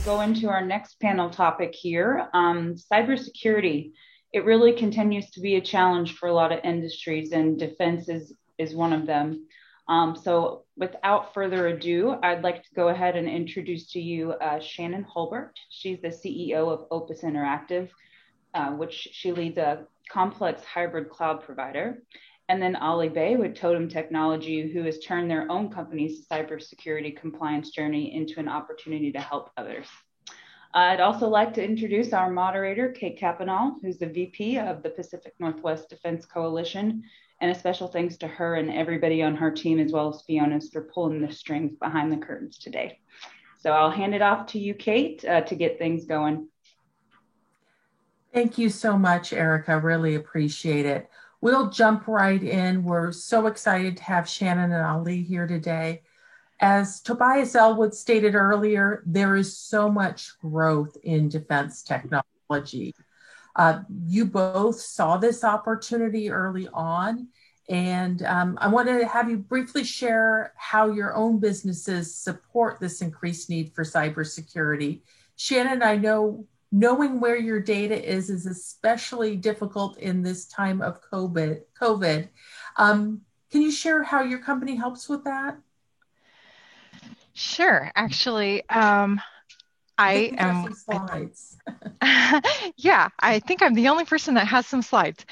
go into our next panel topic here, cybersecurity. It really continues to be a challenge for a lot of industries, and defense is one of them. So without further ado, I'd like to go ahead and introduce to you Shannon Holbert. She's the CEO of Opus Interactive, which she leads a complex hybrid cloud provider. And then Ali Bay with Totem Technology, who has turned their own company's cybersecurity compliance journey into an opportunity to help others. I'd also like to introduce our moderator, Kate Capinall, who's the VP of the Pacific Northwest Defense Coalition. And a special thanks to her and everybody on her team, as well as Fiona's, for pulling the strings behind the curtains today. So I'll hand it off to you, Kate, to get things going. Thank you so much, Erica. Really appreciate it. We'll jump right in. We're so excited to have Shannon and Ali here today. As Tobias Elwood stated earlier, there is so much growth in defense technology. You both saw this opportunity early on, and I wanted to have you briefly share how your own businesses support this increased need for cybersecurity. Shannon, I know knowing where your data is especially difficult in this time of COVID. Can you share how your company helps with that? Sure. Actually, I am some slides. Yeah, I think I'm the only person that has some slides.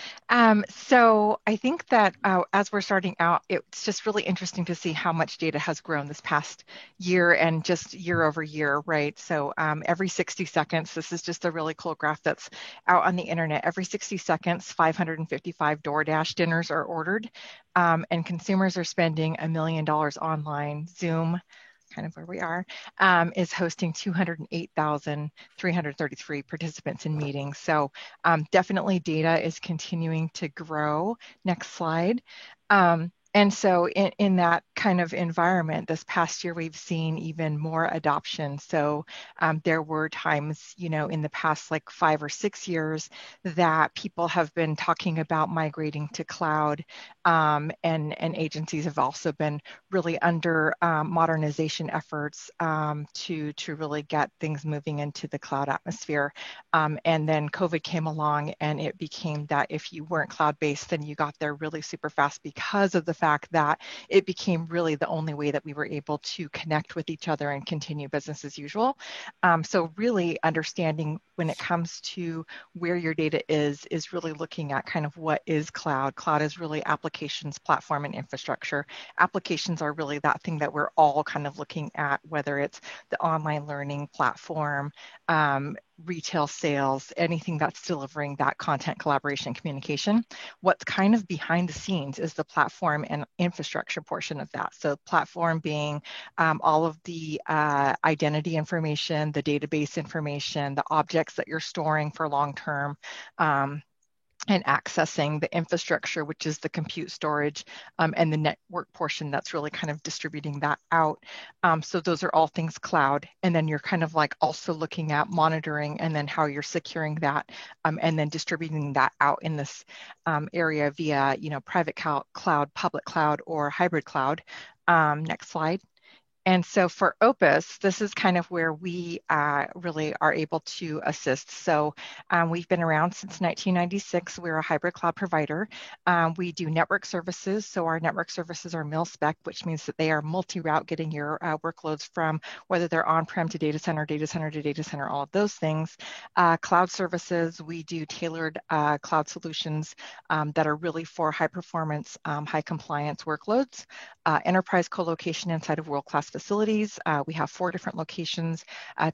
So I think that as we're starting out, it's just really interesting to see how much data has grown this past year and just year over year, right? So every 60 seconds, this is just a really cool graph that's out on the internet. Every 60 seconds, 555 DoorDash dinners are ordered, and consumers are spending $1 million online. Zoom, kind of where we are, is hosting 208,333 participants in meetings. So definitely data is continuing to grow. Next slide. And so in that kind of environment, this past year, we've seen even more adoption. So there were times, in the past like 5 or 6 years that people have been talking about migrating to cloud, and agencies have also been really under modernization efforts to really get things moving into the cloud atmosphere. And then COVID came along, and it became that if you weren't cloud-based, then you got there really super fast because of the fact that it became really the only way that we were able to connect with each other and continue business as usual. So really understanding when it comes to where your data is really looking at kind of what is cloud. Cloud is really applications, platform, and infrastructure. Applications are really that thing that we're all kind of looking at, whether it's the online learning platform, retail sales, anything that's delivering that content, collaboration, communication. What's kind of behind the scenes is the platform and infrastructure portion of that. So platform being all of the identity information, the database information, the objects that you're storing for long-term, and accessing the infrastructure, which is the compute storage, and the network portion that's really kind of distributing that out. So those are all things cloud. And then you're kind of like also looking at monitoring and then how you're securing that, and then distributing that out in this area via, private cloud, public cloud, or hybrid cloud. Next slide. And so for Opus, this is kind of where we really are able to assist. So we've been around since 1996. We're a hybrid cloud provider. We do network services. So our network services are mil-spec, which means that they are multi-route, getting your workloads from whether they're on-prem to data center to data center, all of those things. Cloud services, we do tailored cloud solutions that are really for high performance, high compliance workloads. Enterprise co-location inside of world-class facilities. We have 4 different locations,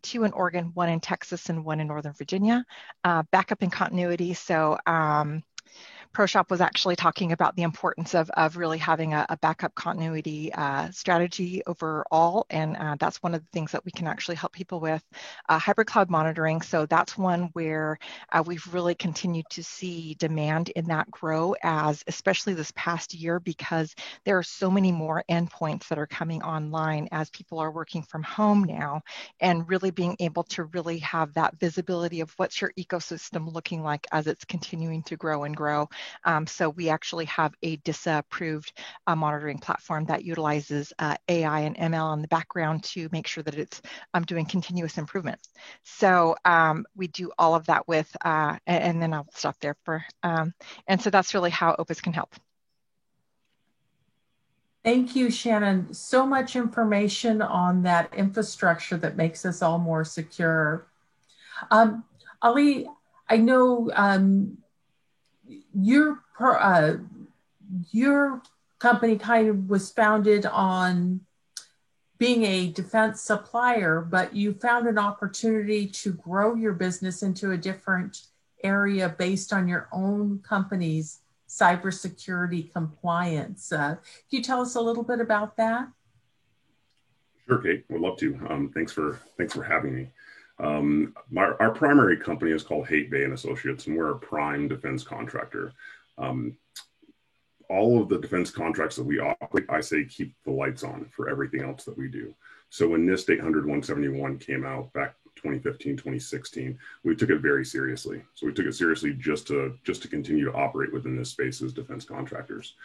2 in Oregon, 1 in Texas, and 1 in Northern Virginia. Backup and continuity. So ProShop was actually talking about the importance of really having a backup continuity strategy overall, and that's one of the things that we can actually help people with. Hybrid cloud monitoring, so that's one where we've really continued to see demand in that grow, as especially this past year, because there are so many more endpoints that are coming online as people are working from home now, and really being able to really have that visibility of what's your ecosystem looking like as it's continuing to grow and grow. So we actually have a DISA approved monitoring platform that utilizes AI and ML in the background to make sure that it's doing continuous improvement. So we do all of that with, and then I'll stop there for, and so that's really how Opus can help. Thank you, Shannon. So much information on that infrastructure that makes us all more secure. Ali, I know your company kind of was founded on being a defense supplier, but you found an opportunity to grow your business into a different area based on your own company's cybersecurity compliance. Can you tell us a little bit about that? Sure, Kate. Would love to. Thanks for having me. Our primary company is called Haight Bay and Associates, and we're a prime defense contractor. All of the defense contracts that we operate, I say keep the lights on for everything else that we do. So when NIST 800-171 came out back 2015, 2016, we took it very seriously. So we took it seriously just to continue to operate within this space as defense contractors.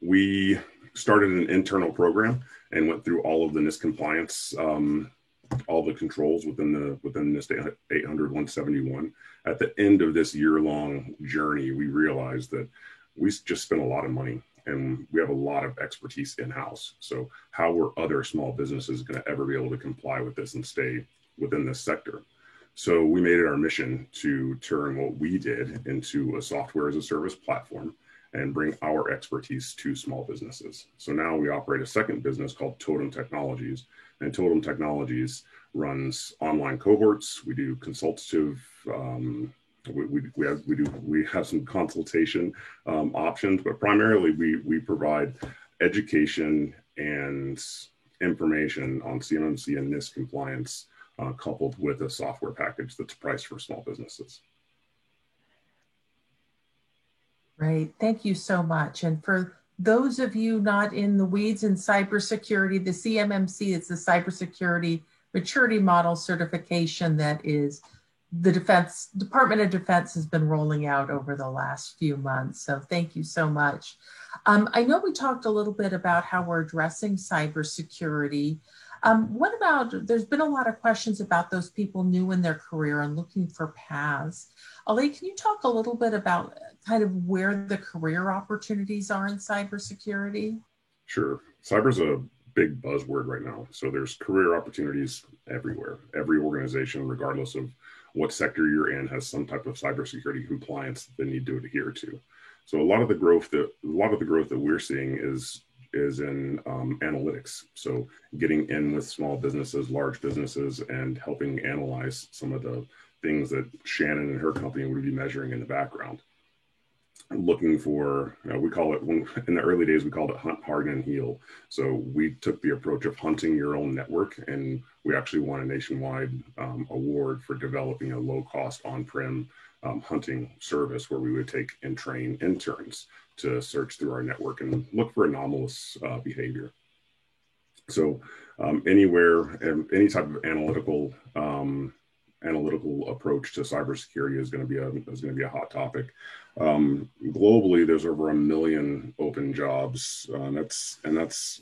We started an internal program and went through all of the NIST compliance, all the controls within NIST 800-171. At the end of this year-long journey, we realized that we just spent a lot of money and we have a lot of expertise in-house. So how were other small businesses going to ever be able to comply with this and stay within this sector? So we made it our mission to turn what we did into a software as a service platform and bring our expertise to small businesses. So now we operate a second business called Totem Technologies, and Totem Technologies runs online cohorts. We do consultative, we have some consultation options, but primarily we provide education and information on CMMC and NIST compliance, coupled with a software package that's priced for small businesses. Great, thank you so much. And for those of you not in the weeds in cybersecurity, the CMMC is the Cybersecurity Maturity Model certification that is the Department of Defense has been rolling out over the last few months. So thank you so much. I know we talked a little bit about how we're addressing cybersecurity. What about, there's been a lot of questions about those people new in their career and looking for paths. Ali, can you talk a little bit about kind of where the career opportunities are in cybersecurity? Sure. Cyber's a big buzzword right now. So there's career opportunities everywhere. Every organization, regardless of what sector you're in, has some type of cybersecurity compliance that they need to adhere to. So a lot of the growth that we're seeing is in analytics. So getting in with small businesses, large businesses, and helping analyze some of the things that Shannon and her company would be measuring in the background. Looking for, we call it, in the early days, we called it hunt, harden, and heal. So we took the approach of hunting your own network, and we actually won a nationwide award for developing a low-cost on-prem hunting service where we would take and train interns to search through our network and look for anomalous behavior. So anywhere, any type of analytical approach to cybersecurity is going to be a hot topic. Globally, there's over 1 million open jobs, and that's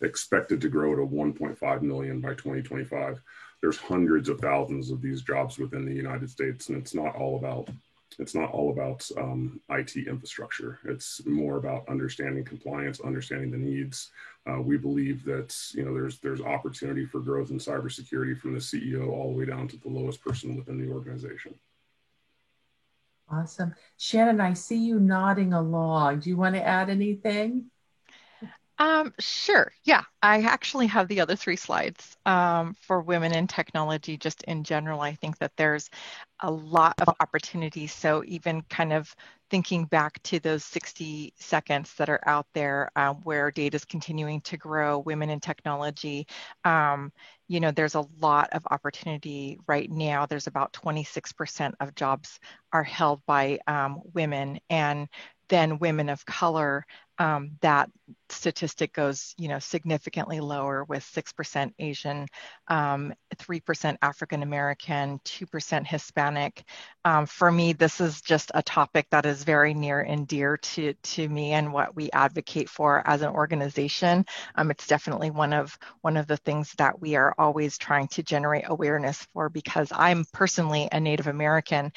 expected to grow to 1.5 million by 2025. There's hundreds of thousands of these jobs within the United States, and it's not all about IT infrastructure. It's more about understanding compliance, understanding the needs. We believe that there's opportunity for growth in cybersecurity from the CEO all the way down to the lowest person within the organization. Awesome. Shannon, I see you nodding along. Do you want to add anything? Sure. Yeah, I actually have the other 3 slides for women in technology. Just in general, I think that there's a lot of opportunities. So even kind of thinking back to those 60 seconds that are out there where data is continuing to grow, women in technology, there's a lot of opportunity right now. There's about 26% of jobs are held by women, and then women of color, that statistic goes, significantly lower with 6% Asian, 3% African American, 2% Hispanic. For me, this is just a topic that is very near and dear to me and what we advocate for as an organization. It's definitely one of the things that we are always trying to generate awareness for, because I'm personally a Native American.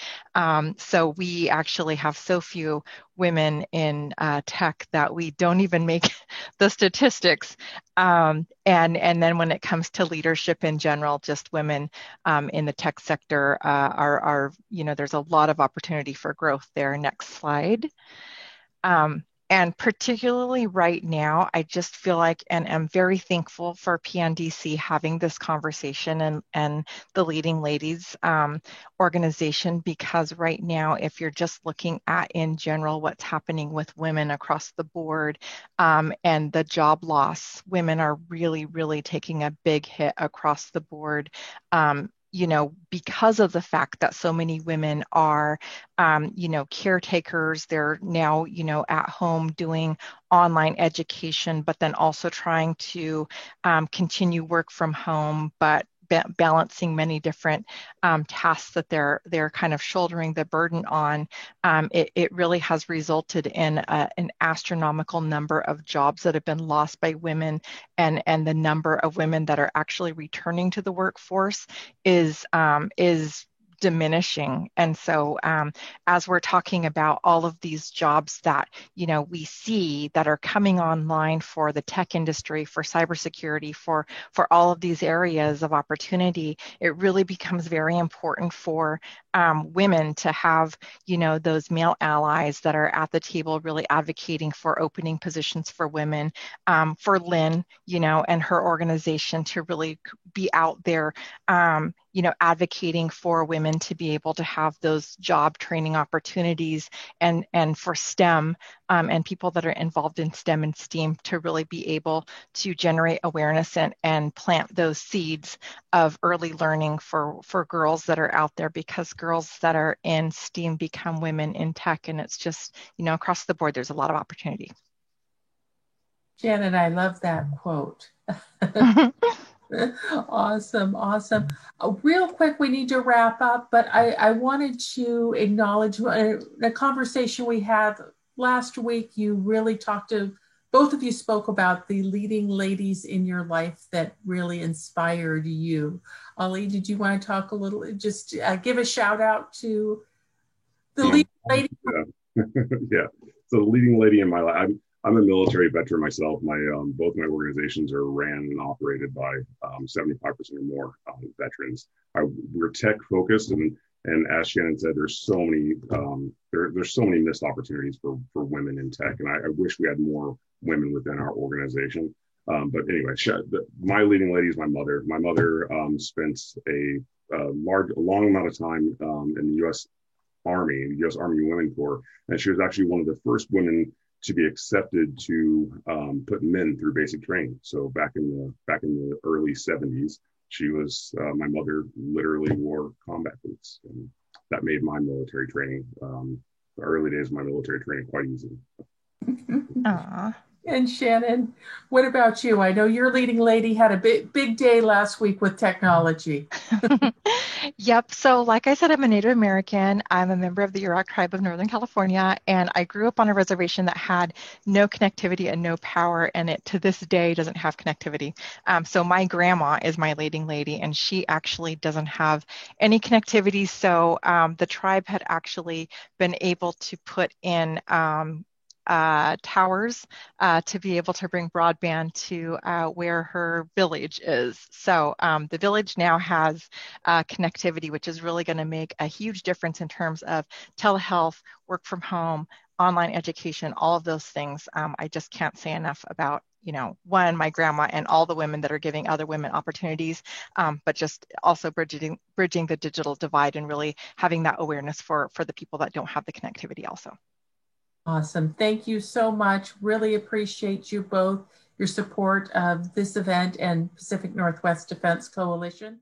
So we actually have so few women in tech that we don't even make the statistics. And then when it comes to leadership in general, just women in the tech sector are, there's a lot of opportunity for growth there. Next slide. And particularly right now, I just feel like, and I'm very thankful for PNDC having this conversation and the Leading Ladies organization, because right now, if you're just looking at in general what's happening with women across the board and the job loss, women are really, really taking a big hit across the board. Because of the fact that so many women are, caretakers, they're now, at home doing online education, but then also trying to continue work from home, but balancing many different tasks that they're kind of shouldering the burden on. It really has resulted in an astronomical number of jobs that have been lost by women, and the number of women that are actually returning to the workforce is diminishing. And so as we're talking about all of these jobs that we see that are coming online for the tech industry, for cybersecurity, for all of these areas of opportunity, it really becomes very important for women to have those male allies that are at the table really advocating for opening positions for women, for Lynn and her organization to really be out there advocating for women to be able to have those job training opportunities, and for STEM and people that are involved in STEM and STEAM to really be able to generate awareness and plant those seeds of early learning for girls that are out there, because girls that are in STEAM become women in tech, and it's just, across the board, there's a lot of opportunity. Janet, I love that quote. Awesome. Real quick, we need to wrap up, but I wanted to acknowledge the conversation we had last week. You really both of you spoke about the leading ladies in your life that really inspired you. Ali, did you want to talk a little, just give a shout out to the leading lady? Yeah. So the leading lady in my life, I'm a military veteran myself. Both my organizations are ran and operated by 75% or more veterans. We're tech focused, and as Shannon said, there's so many there's so many missed opportunities for women in tech, and I wish we had more women within our organization. But anyway, my leading lady is my mother. My mother spent a long amount of time in the U.S. Army, the U.S. Army Women Corps, and she was actually one of the first women to be accepted to put men through basic training. So back in the early 70s, my mother literally wore combat boots, and that made my military training, the early days of my military training, quite easy. Aww. And Shannon, what about you? I know your leading lady had a big day last week with technology. Yep. So like I said, I'm a Native American. I'm a member of the Yurok tribe of Northern California, and I grew up on a reservation that had no connectivity and no power, and it to this day doesn't have connectivity. So my grandma is my leading lady, and she actually doesn't have any connectivity. So the tribe had actually been able to put in towers to be able to bring broadband to where her village is. So the village now has connectivity, which is really going to make a huge difference in terms of telehealth, work from home, online education, all of those things. I just can't say enough about one, my grandma and all the women that are giving other women opportunities, but just also bridging the digital divide and really having that awareness for the people that don't have the connectivity also. Awesome. Thank you so much. Really appreciate you both, your support of this event and Pacific Northwest Defense Coalition.